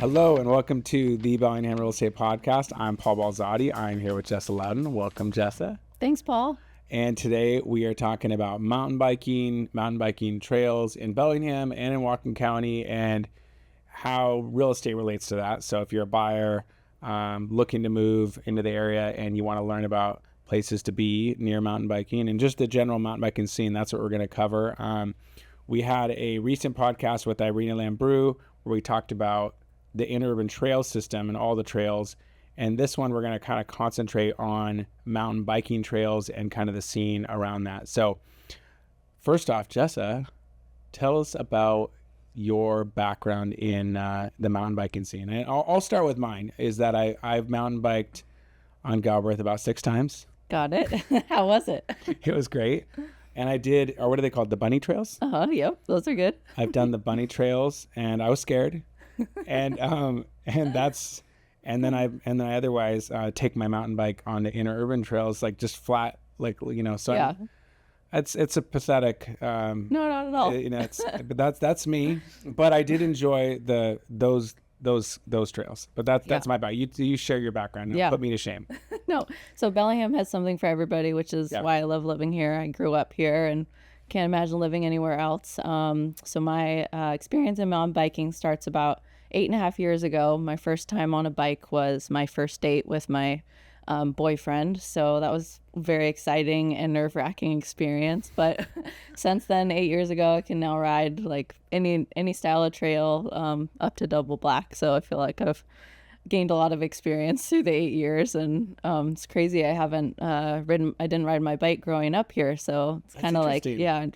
Hello and welcome to the Bellingham Real Estate Podcast. I'm Paul Balzotti. I'm here with Jessa Loudon. Welcome, Jessa. Thanks, Paul. And today we are talking about mountain biking trails in Bellingham and in Whatcom County, and how real estate relates to that. So if you're a buyer looking to move into the area and you want to learn about places to be near mountain biking and just the general mountain biking scene, that's what we're going to cover. We had a recent podcast with Irina Lambrou where we talked about the interurban trail system and all the trails. And this one, we're going to kind of concentrate on mountain biking trails and kind of the scene around that. So first off, Jessa, tell us about your background in the mountain biking scene. And I'll start with mine, is that I've mountain biked on Galbraith about 6 times. Got it. How was it? It was great. And I did, or what are they called? The bunny trails? Yep. Those are good. I've done the bunny trails and I was scared. And then I otherwise take my mountain bike on the interurban trails, like just flat, like, you know, so yeah. It's a pathetic, no, not at all. You know, but that's me, but I did enjoy those trails, but that's my bike. You share your background. Don't put me to shame. No. So Bellingham has something for everybody, which is why I love living here. I grew up here and can't imagine living anywhere else. So my experience in mountain biking starts about 8.5 years ago. My first time on a bike was my first date with my boyfriend. So that was very exciting and nerve-wracking experience. But since then, 8 years ago, I can now ride like any style of trail up to double black. So I feel like I've gained a lot of experience through the 8 years, and it's crazy. I didn't ride my bike growing up here. So it's kind of like,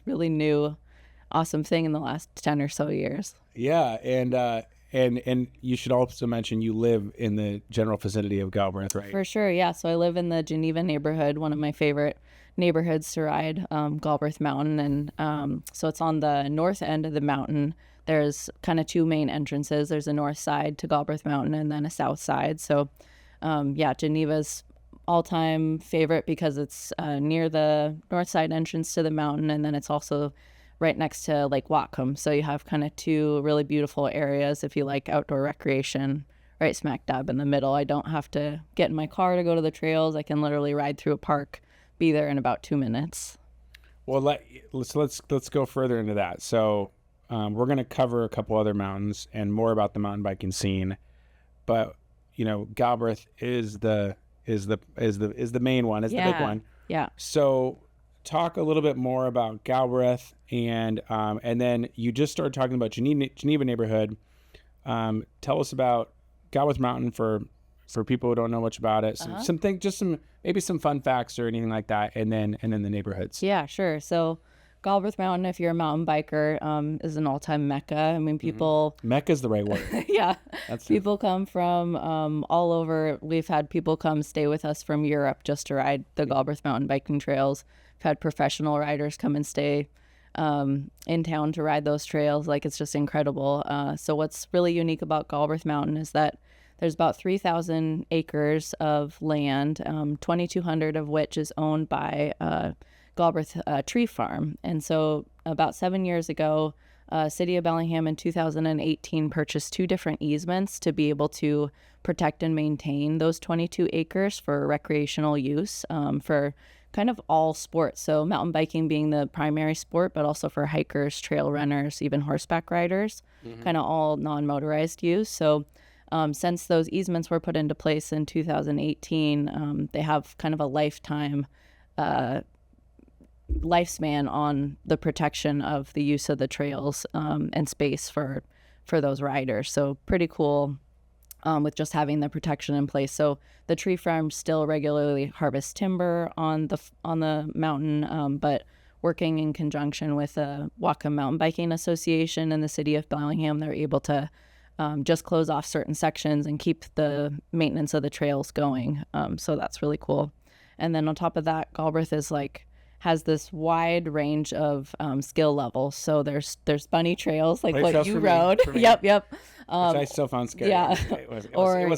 really new, awesome thing in the last 10 or so years. Yeah. And you should also mention you live in the general vicinity of Galbraith, right? For sure, yeah. So I live in the Geneva neighborhood, one of my favorite neighborhoods to ride, Galbraith Mountain. And so it's on the north end of the mountain. There's kind of 2 main entrances. There's a north side to Galbraith Mountain and then a south side. So Geneva's all-time favorite because it's near the north side entrance to the mountain, and then it's also right next to Lake Whatcom. So you have kind of 2 really beautiful areas if you like outdoor recreation, right smack dab in the middle. I don't have to get in my car to go to the trails. I can literally ride through a park, be there in about 2 minutes. Well, let's go further into that. So we're going to cover a couple other mountains and more about the mountain biking scene. But, you know, Galbraith is the main one, is the big one. Yeah. So talk a little bit more about Galbraith, and then you just started talking about Geneva neighborhood. Tell us about Galbraith Mountain for people who don't know much about it. Maybe some fun facts or anything like that, and then the neighborhoods. Yeah, sure. So Galbraith Mountain, if you're a mountain biker, is an all-time mecca. I mean, people... Mecca is the right word. Yeah. People come from all over. We've had people come stay with us from Europe just to ride the Galbraith Mountain biking trails. We've had professional riders come and stay in town to ride those trails. Like, it's just incredible. So what's really unique about Galbraith Mountain is that there's about 3,000 acres of land, 2,200 of which is owned by Galbraith Tree Farm. And so about 7 years ago, City of Bellingham in 2018 purchased 2 different easements to be able to protect and maintain those 22 acres for recreational use for kind of all sports. So mountain biking being the primary sport, but also for hikers, trail runners, even horseback riders, kind of all non-motorized use. So since those easements were put into place in 2018, they have kind of a lifespan on the protection of the use of the trails and space for those riders. So pretty cool with just having the protection in place. So the tree farm still regularly harvests timber on the mountain, but working in conjunction with the Whatcom Mountain Biking Association and the City of Bellingham, they're able to just close off certain sections and keep the maintenance of the trails going. So that's really cool. And then on top of that, Galbraith has this wide range of skill levels. So there's bunny trails, like what you rode. Yep. Which I still found scary. Yeah. It was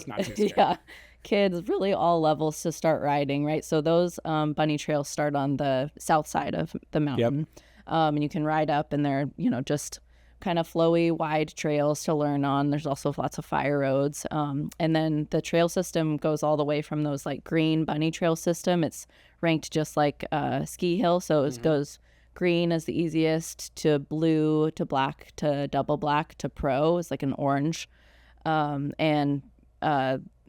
not too scary. Yeah. Kids, really all levels to start riding, right? So those bunny trails start on the south side of the mountain. Yep. And you can ride up, and they're, just kind of flowy, wide trails to learn on. There's also lots of fire roads. And then the trail system goes all the way from those like green bunny trail system. It's ranked just like a ski hill. So it goes green is the easiest, to blue, to black, to double black, to pro is like an orange. And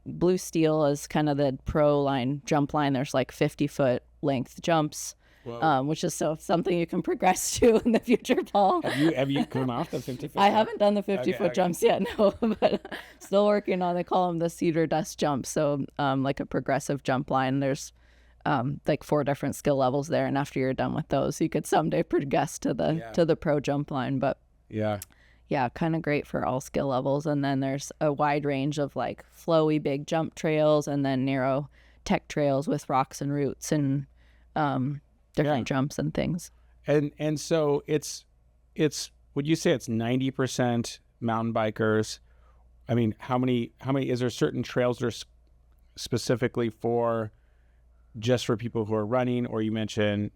blue steel is kind of the pro line, jump line. There's like 50-foot length jumps. Which is something you can progress to in the future, Paul. Have you come off the 50-foot? I haven't done the 50-foot jumps yet, no, but still working on. They call them the cedar dust jumps. So like a progressive jump line. There's like 4 different skill levels there, and after you're done with those, you could someday progress to the pro jump line. But yeah, kind of great for all skill levels. And then there's a wide range of like flowy big jump trails, and then narrow tech trails with rocks and roots and different jumps and things. And so it's would you say it's 90% mountain bikers? I mean, how many is there certain trails that are specifically just for people who are running, or you mentioned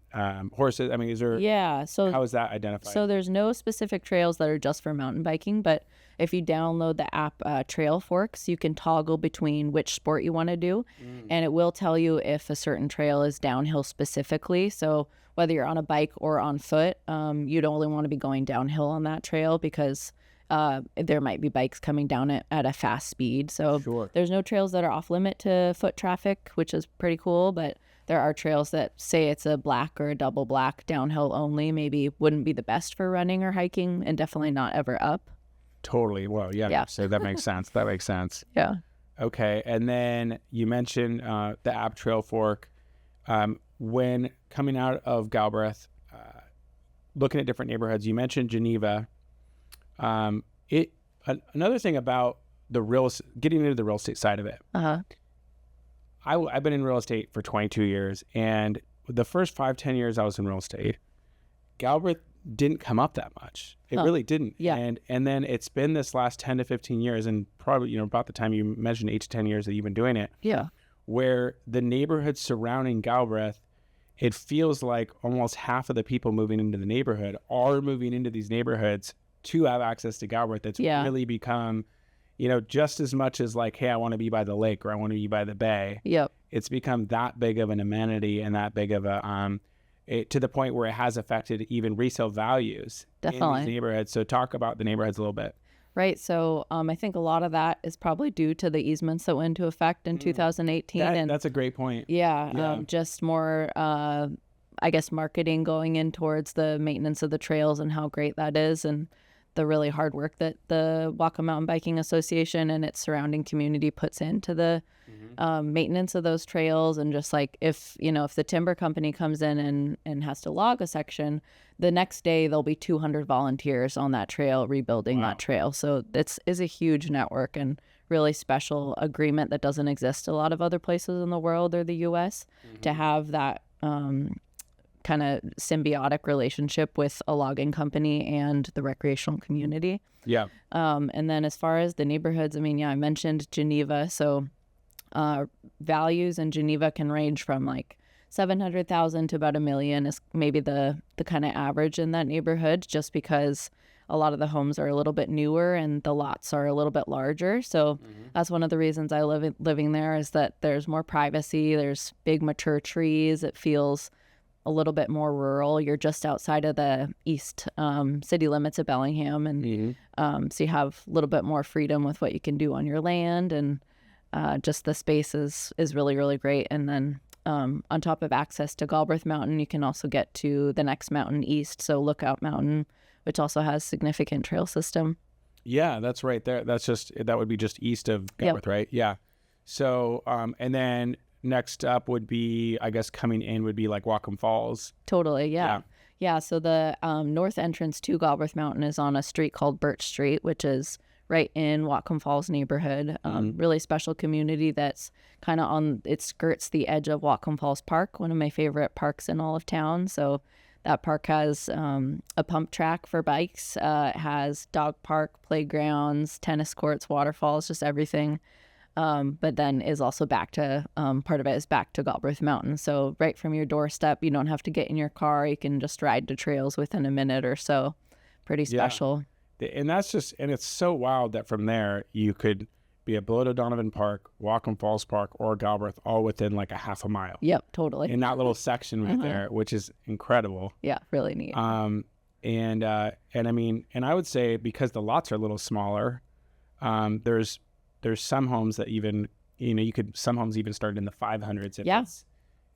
horses? I mean, is there so how is that identified? So there's no specific trails that are just for mountain biking, but if you download the app Trail Forks, you can toggle between which sport you want to do, and it will tell you if a certain trail is downhill specifically. So whether you're on a bike or on foot, you'd only want to be going downhill on that trail, because there might be bikes coming down it at a fast speed. So there's no trails that are off limit to foot traffic, which is pretty cool. But there are trails that say it's a black or a double black downhill only, maybe wouldn't be the best for running or hiking, and definitely not ever up. Totally. Well, yeah. So that makes sense. That makes sense. Yeah. Okay. And then you mentioned the app Trail Fork. When coming out of Galbraith, looking at different neighborhoods, you mentioned Geneva. Another thing about getting into the real estate side of it. I've been in real estate for 22 years, and the first 5-10 years I was in real estate, Galbraith didn't come up that much. It really didn't. Yeah. And then it's been this last 10 to 15 years, and probably, about the time you mentioned 8 to 10 years that you've been doing it. Yeah. Where the neighborhoods surrounding Galbraith, it feels like almost half of the people moving into the neighborhood are moving into these neighborhoods to have access to Galbraith. That's really become, just as much as like, hey, I want to be by the lake or I want to be by the bay. Yep. It's become that big of an amenity and that big of a, to the point where it has affected even resale values in these neighborhoods. So talk about the neighborhoods a little bit. Right. So I think a lot of that is probably due to the easements that went into effect in 2018. That's a great point. Yeah. Just more, I guess, marketing going in towards the maintenance of the trails and how great that is, and the really hard work that the Whatcom Mountain Biking Association and its surrounding community puts into the maintenance of those trails. And just like if the timber company comes in and has to log a section, the next day there'll be 200 volunteers on that trail rebuilding that trail. So it's a huge network and really special agreement that doesn't exist a lot of other places in the world or the U.S. to have that kind of symbiotic relationship with a logging company and the recreational community. Yeah. And then as far as the neighborhoods, I mentioned Geneva. So values in Geneva can range from like 700,000 to about $1 million is maybe the kind of average in that neighborhood, just because a lot of the homes are a little bit newer and the lots are a little bit larger. So that's one of the reasons I love living there, is that there's more privacy. There's big mature trees. It feels a little bit more rural. You're just outside of the east city limits of Bellingham, and so you have a little bit more freedom with what you can do on your land, and just the space is really, really great. And then on top of access to Galbraith Mountain, you can also get to the next mountain east, so Lookout Mountain, which also has significant trail system. Yeah, that's right there. That would be just east of Galbraith, right? Yeah. So and then next up would be, I guess, coming in would be like Whatcom Falls. Totally, yeah. So the north entrance to Galbraith Mountain is on a street called Birch Street, which is right in Whatcom Falls neighborhood. Really special community that's kind of it skirts the edge of Whatcom Falls Park, one of my favorite parks in all of town. So that park has a pump track for bikes. It has dog park, playgrounds, tennis courts, waterfalls, just everything. But then is also back to, part of it is back to Galbraith Mountain. So right from your doorstep, you don't have to get in your car. You can just ride the trails within a minute or so. Pretty special. And that's just, and it's so wild that from there you could be at Below Donovan Park, Whatcom Falls Park, or Galbraith, all within like a half a mile. Yep, totally. In that little section right there, which is incredible. Yeah, really neat. And I mean, and I would say because the lots are a little smaller, there's some homes that even, you know, some homes even start in the 500s. Yeah.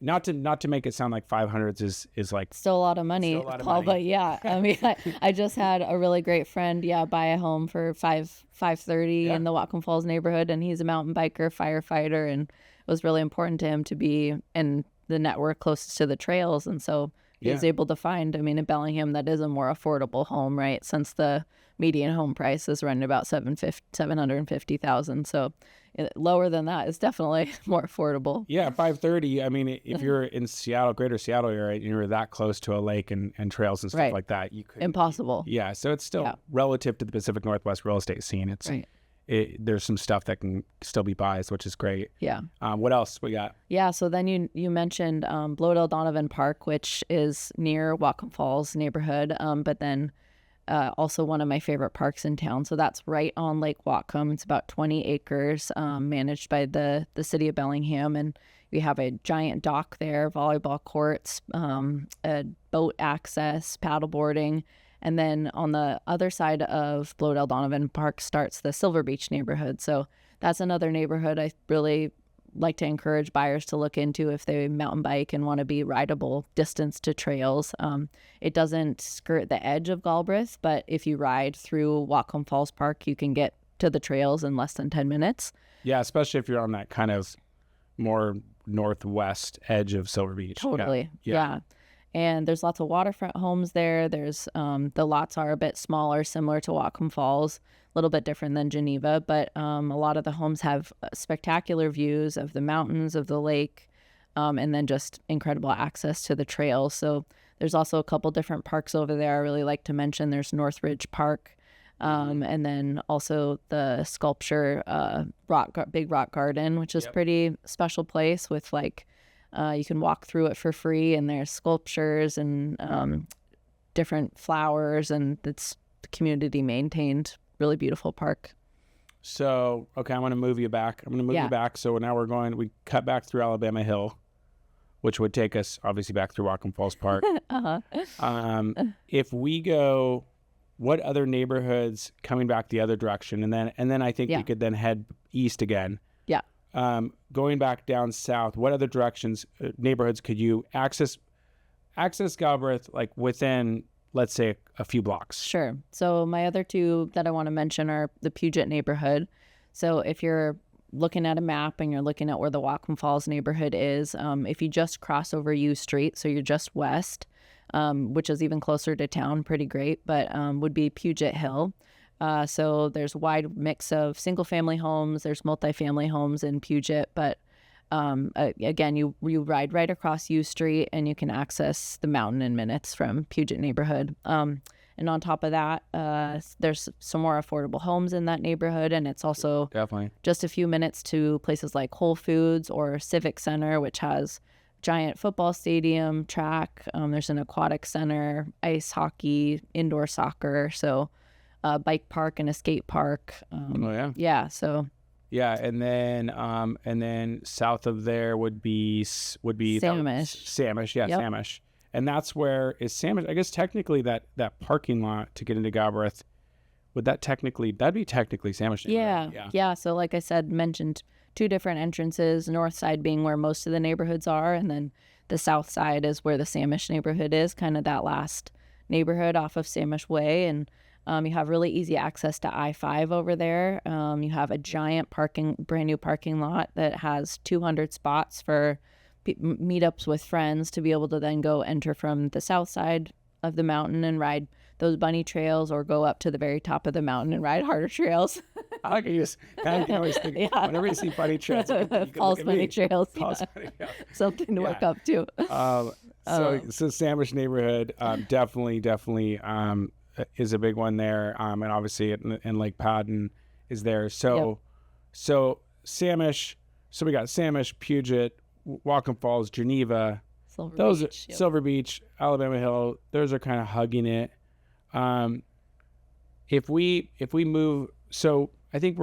Not to make it sound like 500s is like still a lot of money, Paul, but yeah, I mean, I just had a really great friend, buy a home for $530 in the Whatcom Falls neighborhood, and he's a mountain biker, firefighter, and it was really important to him to be in the network closest to the trails, and so he was able to find, I mean, in Bellingham, that is a more affordable home, right? Since the median home price is running about $750,000, so lower than that is definitely more affordable. Yeah, 530. I mean, if you're in Seattle, greater Seattle area, and you're that close to a lake and trails and stuff like that, you could. Impossible. Yeah, so it's still relative to the Pacific Northwest real estate scene. It's there's some stuff that can still be biased, which is great. Yeah. What else we got? Yeah, so then you mentioned Blow Donovan Park, which is near Whatcom Falls neighborhood, but then also one of my favorite parks in town. So that's right on Lake Whatcom. It's about 20 acres, managed by the city of Bellingham, and we have a giant dock there, volleyball courts, a boat access, paddleboarding. And then on the other side of Blow Donovan Park starts the Silver Beach neighborhood. So that's another neighborhood I really like to encourage buyers to look into if they mountain bike and want to be rideable distance to trails. It doesn't skirt the edge of Galbraith, but if you ride through Whatcom Falls Park, you can get to the trails in less than 10 minutes. Yeah, especially if you're on that kind of more northwest edge of Silver Beach. Totally. Yeah. And there's lots of waterfront homes there. There's the lots are a bit smaller, similar to Whatcom Falls, a little bit different than Geneva, but a lot of the homes have spectacular views of the mountains, of the lake, and then just incredible access to the trails. So there's also a couple different parks over there I really like to mention. There's Northridge Park, and then also the sculpture Big Rock Garden, which is pretty special place with like you can walk through it for free, and there's sculptures and different flowers, and it's community maintained, really beautiful park. So, okay, I'm going to move you back. I'm going to move you back. So now we cut back through Alabama Hill, which would take us obviously back through Whatcom Falls Park. If we go, what other neighborhoods coming back the other direction? And then I think we could then head east again. Yeah. Going back down south, what other directions, neighborhoods could you access Galbraith, like within, let's say, a few blocks? Sure. So my other two that I want to mention are the Puget neighborhood. So if you're looking at a map and you're looking at where the Whatcom Falls neighborhood is, if you just cross over U Street, so you're just west, which is even closer to town, pretty great, but would be Puget Hill. So there's a wide mix of single-family homes. There's multifamily homes in Puget, but again, you ride right across U Street, and you can access the mountain in minutes from Puget neighborhood. And on top of that, there's some more affordable homes in that neighborhood, and it's also definitely just a few minutes to places like Whole Foods or Civic Center, which has giant football stadium, track. There's an aquatic center, ice hockey, indoor soccer. So bike park and a skate park. So and then south of there would be Samish. Samish, and that's where is Samish. I guess technically that parking lot to get into Galbraith, that'd be technically Samish. Yeah. So like I said, mentioned two different entrances, north side being where most of the neighborhoods are, and then the south side is where the Samish neighborhood is, kind of that last neighborhood off of Samish Way. And you have really easy access to I-5 over there. You have a giant brand new parking lot that has 200 spots for meetups with friends to be able to then go enter from the south side of the mountain and ride those bunny trails, or go up to the very top of the mountain and ride harder trails. I like you just kind of can always think, whenever you see bunny trails, you can false bunny trails. Bunny, something to work up to. So Samish neighborhood, definitely is a big one there, and obviously in Lake Padden is there. So Samish. So we got Samish, Puget, Whatcom Falls, Geneva. Silver Beach, Alabama Hill. Those are kind of hugging it. if we move, so I think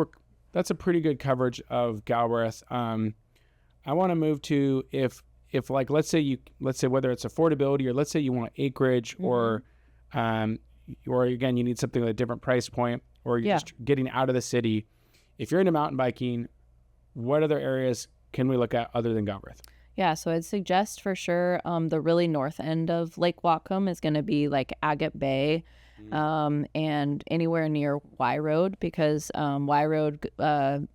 that's a pretty good coverage of Galbraith. I want to move to if like let's say whether it's affordability or let's say you want acreage or again you need something with a different price point or you're just getting out of the city. If you're into mountain biking, what other areas can we look at other than Galbraith? Yeah, so I'd suggest for sure the really north end of Lake Whatcom is going to be like Agate Bay and anywhere near Y Road because Y Road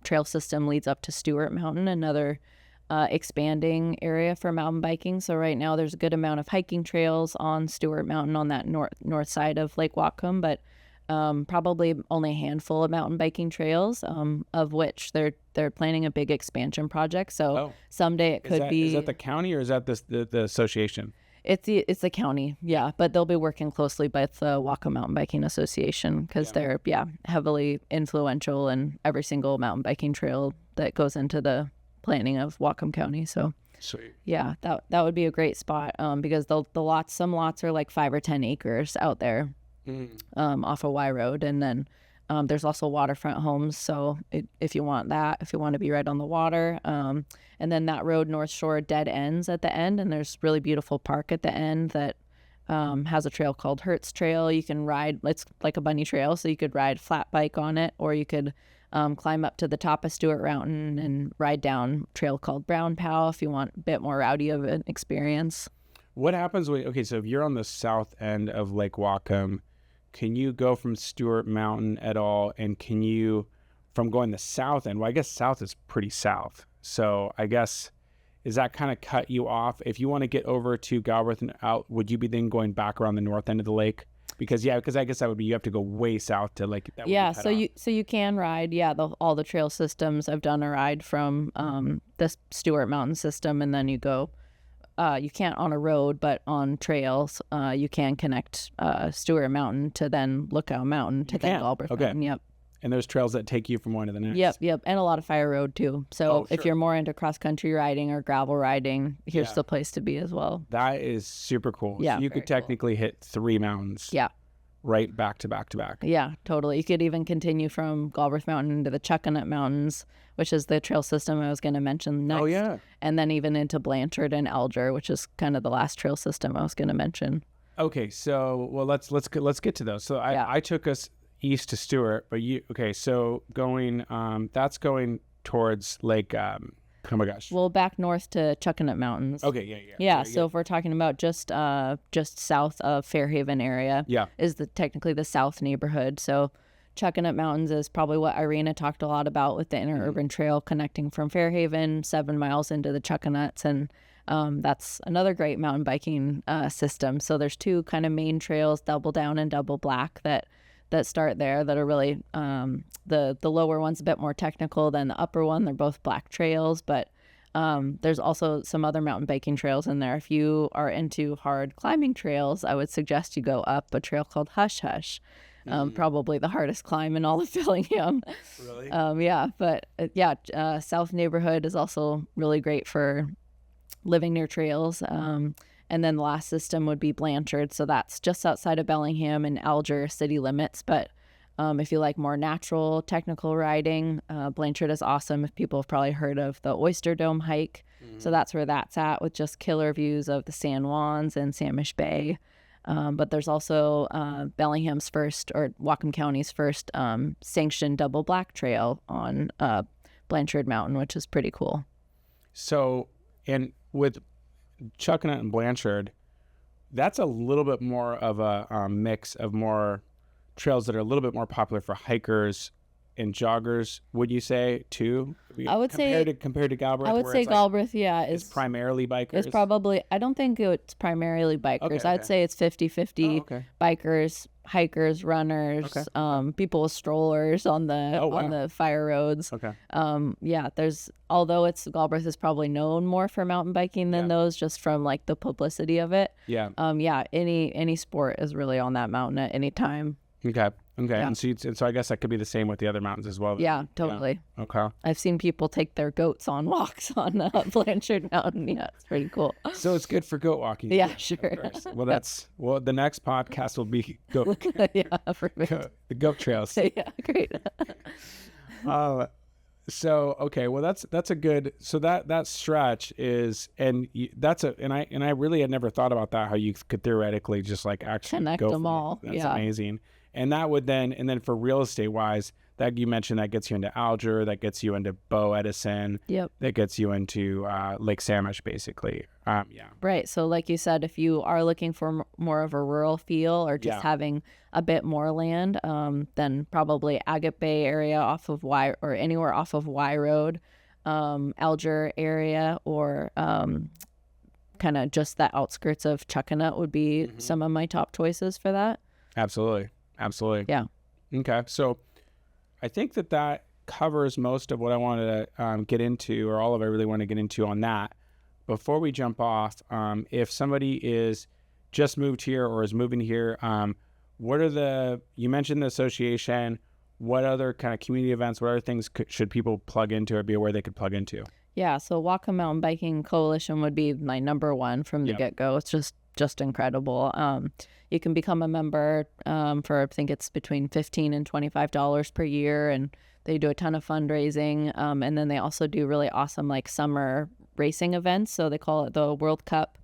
trail system leads up to Stewart Mountain, another expanding area for mountain biking. So right now there's a good amount of hiking trails on Stewart Mountain on that north side of Lake Whatcom, but probably only a handful of mountain biking trails, of which they're planning a big expansion project. So someday it could be. Is that the county or is that the association? It's the county, yeah, but they'll be working closely with the Whatcom Mountain Biking Association because they're heavily influential in every single mountain biking trail that goes into the planning of Whatcom County. So sweet. Yeah, that would be a great spot because some lots are like 5 or 10 acres out there. Off of Y Road, and then there's also waterfront homes. So if you want to be right on the water, and then that road North Shore dead ends at the end, and there's really beautiful park at the end that has a trail called Hertz Trail. You can ride; it's like a bunny trail, so you could ride flat bike on it, or you could climb up to the top of Stewart Mountain and ride down a trail called Brown Pow if you want a bit more rowdy of an experience. What happens so if you're on the south end of Lake Whatcom, can you go from Stewart Mountain at all? And can you, from going the south end, well, I guess south is pretty south. So I guess, is that kind of cut you off? If you want to get over to Galbraith and out, would you be then going back around the north end of the lake? Because I guess that would be, you have to go way south to like. That yeah, so you can ride, all the trail systems. I've done a ride from the Stewart Mountain system, and then you go. You can't on a road, but on trails, you can connect Stewart Mountain to then Lookout Mountain to then Galbraith Mountain. Yep. And there's trails that take you from one to the next. Yep. And a lot of fire road too. So if you're more into cross country riding or gravel riding, here's the place to be as well. That is super cool. Yeah. So you could technically hit 3 mountains. Yeah. Right back to back to back. Yeah, totally. You could even continue from Galbraith Mountain into the Chuckanut Mountains, which is the trail system I was going to mention next. Oh, yeah. And then even into Blanchard and Alger, which is kind of the last trail system I was going to mention. Okay, so let's get to those. So I took us east to Stewart, but so going that's going towards Lake oh my gosh. Well, back north to Chuckanut Mountains. Okay, yeah. Yeah, so if we're talking about just south of Fairhaven area, is technically the south neighborhood. So Chuckanut Mountains is probably what Irina talked a lot about with the interurban trail connecting from Fairhaven 7 miles into the Chuckanuts, and that's another great mountain biking system. So there's 2 kind of main trails, Double Down and Double Black, that start there, that are really the lower one's a bit more technical than the upper one. They're both black trails, but there's also some other mountain biking trails in there. If you are into hard climbing trails, I would suggest you go up a trail called Hush Hush. Probably the hardest climb in all of Bellingham. Really? South neighborhood is also really great for living near trails. And then the last system would be Blanchard. So that's just outside of Bellingham and Alger city limits. But if you like more natural, technical riding, Blanchard is awesome. If people have probably heard of the Oyster Dome hike. So that's where that's at, with just killer views of the San Juans and Samish Bay. But there's also Bellingham's first, or Whatcom County's first, sanctioned double black trail on Blanchard Mountain, which is pretty cool. So, and with Chuckanut and Blanchard, that's a little bit more of a mix of more trails that are a little bit more popular for hikers and joggers, would you say, too? I would compared to Galbraith. I would say Galbraith, is primarily bikers. It's probably, I don't think it's primarily bikers. Okay. I'd say it's 50-50 bikers, hikers, runners, people with strollers on the fire roads. Although Galbraith is probably known more for mountain biking than those, just from like the publicity of it. Any sport is really on that mountain at any time. Okay. Okay. Yeah. And so I guess that could be the same with the other mountains as well. Then. Yeah, totally. Yeah. Okay. I've seen people take their goats on walks on Blanchard Mountain. Yeah, it's pretty cool. So it's good for goat walking. Yeah, sure. Well, the next podcast will be goat. Yeah, perfect. The goat trails. Yeah, great. So okay, well that's a good. So that stretch is, and I really had never thought about that, how you could theoretically just like actually Connect go them from it. all. That's Yeah. amazing. And that would then for real estate wise, that you mentioned, that gets you into Alger, that gets you into Bow Edison, Yep. that gets you into Lake Samish, basically. Yeah. Right. So like you said, if you are looking for more of a rural feel or just Yeah. having a bit more land, then probably Agate Bay area off of Y, or anywhere off of Y Road, Alger area, or kind of just the outskirts of Chuckanut would be some of my top choices for that. Absolutely. Yeah. Okay. So I think that covers most of what I wanted to get into, or all of I really want to get into on that. Before we jump off, if somebody is just moved here or is moving here, you mentioned the association, what other kind of community events, what other things should people plug into or be aware they could plug into? Yeah. So Whatcom Mountain Biking Coalition would be my number one from the get-go. It's just incredible. You can become a member for, I think it's between $15 and $25 per year, and they do a ton of fundraising. And then they also do really awesome like summer racing events. So they call it the World Cup.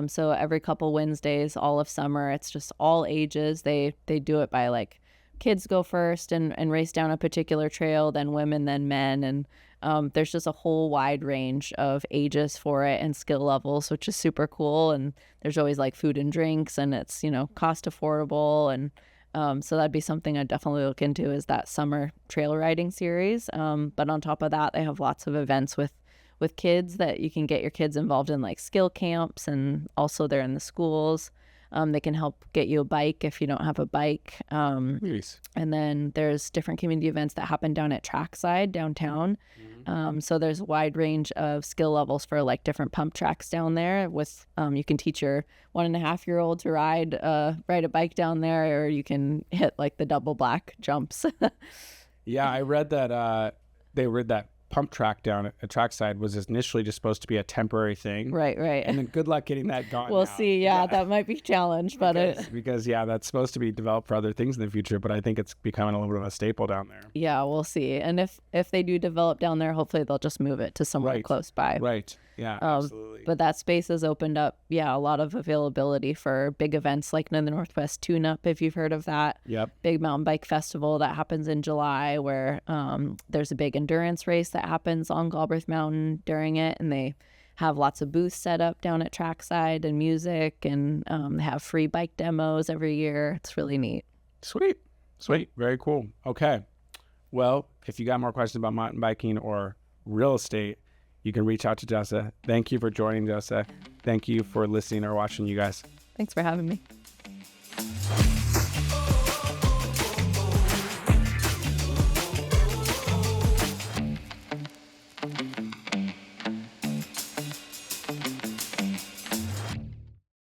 So every couple Wednesdays, all of summer, it's just all ages. They do it by like kids go first and race down a particular trail, then women, then men, and there's just a whole wide range of ages for it and skill levels, which is super cool. And there's always like food and drinks, and it's, cost affordable. And so that'd be something I'd definitely look into, is that summer trail riding series. But on top of that, they have lots of events with kids that you can get your kids involved in, like skill camps, and also they're in the schools. They can help get you a bike if you don't have a bike. Nice. And then there's different community events that happen down at Trackside downtown. So there's a wide range of skill levels for like different pump tracks down there. With you can teach your 1.5-year-old to ride a bike down there, or you can hit like the double black jumps. Yeah, I read that they read that pump track down at Trackside was initially just supposed to be a temporary thing. Right. And then good luck getting that gone. We'll now. see. Yeah, that might be challenged, but because that's supposed to be developed for other things in the future, but I think it's becoming a little bit of a staple down there. Yeah, we'll see. And if they do develop down there, hopefully they'll just move it to somewhere close by. Right. Yeah, absolutely. But that space has opened up, a lot of availability for big events like the Northwest Tune-Up, if you've heard of that. Yep. Big mountain bike festival that happens in July, where there's a big endurance race that happens on Galbraith Mountain during it, and they have lots of booths set up down at Trackside and music, and they have free bike demos every year. It's really neat. Sweet. Very cool. Okay. Well, if you got more questions about mountain biking or real estate, you can reach out to Jessa. Thank you for joining, Jessa. Thank you for listening or watching, you guys. Thanks for having me.